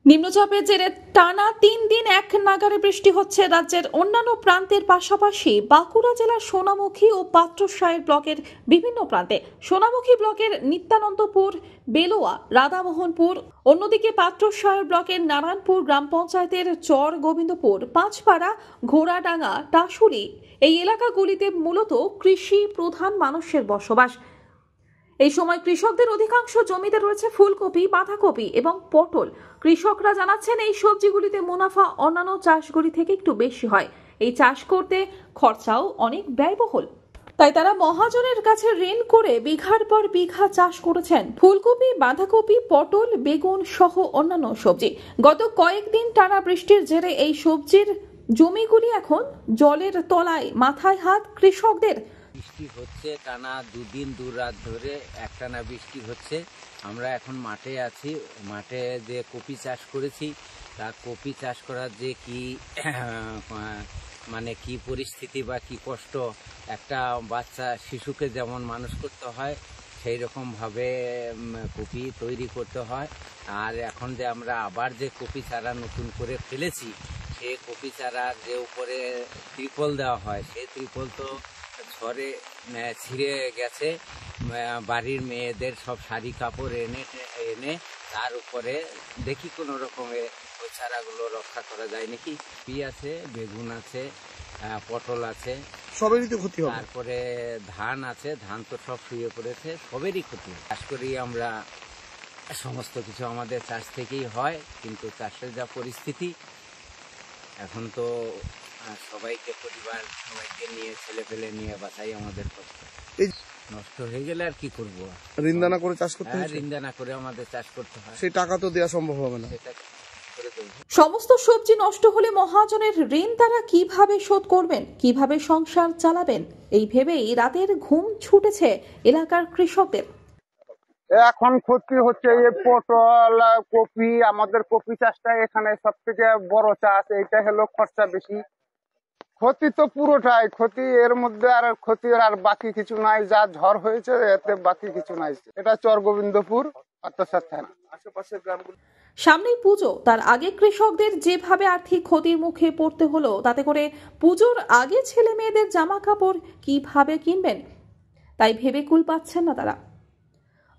নিম্নচাপের জেরে টানা 3 দিন এক নাগাড়ে বৃষ্টি হচ্ছে রাজ্যের অন্যান্য প্রান্তের পাশাপাশি বাঁকুড়া জেলার সোনামুখী ও পাত্রসায়ের ব্লকের বিভিন্ন প্রান্তে। সোনামুখী ব্লকের নিত্যানন্দপুর, বেলোয়া, রাধামোহনপুর, অন্যদিকে পাত্রসায়ের ব্লকের নারায়ণপুর গ্রাম পঞ্চায়েতের চর গোবিন্দপুর, পাঁচপাড়া, ঘোড়াডাঙ্গা, টাসুলি এই এলাকাগুলিতে মূলত কৃষি প্রধান মানুষের বসবাস। এই সময় কৃষকদের অধিকাংশ জমিতে রয়েছে ফুলকপি, বাঁধাকপি এবং পটল। কৃষকরা জানাচ্ছেন এই সবজিগুলিতে মুনাফা অন্যান্য চাষগুলি থেকে একটু বেশি হয়। এই চাষ করতে খরচাও অনেক ব্যয়বহুল, তাই তারা মহাজনের কাছে ঋণ করে বিঘার পর বিঘা চাষ করেছেন ফুলকপি, বাঁধাকপি, পটল, বেগুন সহ অন্যান্য সবজি। গত কয়েকদিন টানা বৃষ্টির জেরে এই সবজির জমিগুলি এখন জলের তলায়। মাথায় হাত কৃষকদের। বৃষ্টি হচ্ছে টানা 2 দিন 2 রাত ধরে একটানা বৃষ্টি হচ্ছে। আমরা এখন মাঠে আছি। মাঠে যে কপি চাষ করেছি, তা কপি চাষ করার যে কি মানে কি পরিস্থিতি বা কি কষ্ট, একটা বাচ্চা শিশুকে যেমন মানুষ করতে হয় সেই রকমভাবে কপি তৈরি করতে হয়। আর এখন যে আমরা আবার যে কপি চারা নতুন করে ফেলেছি, সেই কপি চারার যে উপরে ত্রিপল দেওয়া হয়, সেই ত্রিপল তো ঝড়ে ছিঁড়ে গেছে। বাড়ির মেয়েদের সব শাড়ি কাপড় এনে তার উপরে দেখি কোনো রকমে ওই চারাগুলো রক্ষা করা যায় নাকি। কপি আছে, বেগুন আছে, পটল আছে, সবেরই তো ক্ষতি হবে। তারপরে ধান আছে, ধান তো সব শুয়ে পড়েছে, সবেরই ক্ষতি। চাষ করি আমরা, সমস্ত কিছু আমাদের চাষ থেকেই হয়, কিন্তু চাষের যা পরিস্থিতি এখন তো সবাইকে পরিবার সবাইকে নিয়ে ছেলে পেলে নিয়ে বাঁচাই আমাদের কষ্ট। নষ্ট হয়ে গেলে আর কি করবো, ঋণদানা করে চাষ করতে হয়। ঋণদানা করে আমাদের চাষ করতে হয়, সেই টাকা তো দেওয়া সম্ভব হবে না। সেটা করে দেবো। সমস্ত সবজি নষ্ট হলে মহাজনের ঋণ তারা কিভাবে শোধ করবেন, কিভাবে সংসার চালাবেন, এই ভেবেই রাতের ঘুম ছুটেছে এলাকার কৃষকদের। এখন ক্ষতি হচ্ছে এই পটল, কপি। আমাদের কপি চাষটা এখানে সব থেকে বড় চাষ। এইটা হলো খরচা বেশি। ক্ষতি তো পুরোটাই ক্ষতি, এর মধ্যে আর ক্ষতি আর বাকি কিছু নাই। যা ঝড় হয়েছে এতে বাকি কিছু নাই। এটা চর গোবিন্দপুর, পাত্রসার থানা, আশেপাশের গ্রামগুলো। সামনেই পুজো, তার আগে কৃষকদের যেভাবে আর্থিক ক্ষতির মুখে পড়তে হলো, তাতে করে পুজোর আগে ছেলে মেয়েদের জামা কাপড় কিভাবে কিনবেন তাই ভেবে কুল পাচ্ছেন না তারা।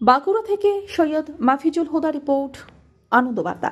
বাঁকুড়া থেকে সৈয়দ মাফিজুল হুদা রিপোর্ট, আনন্দবার্তা।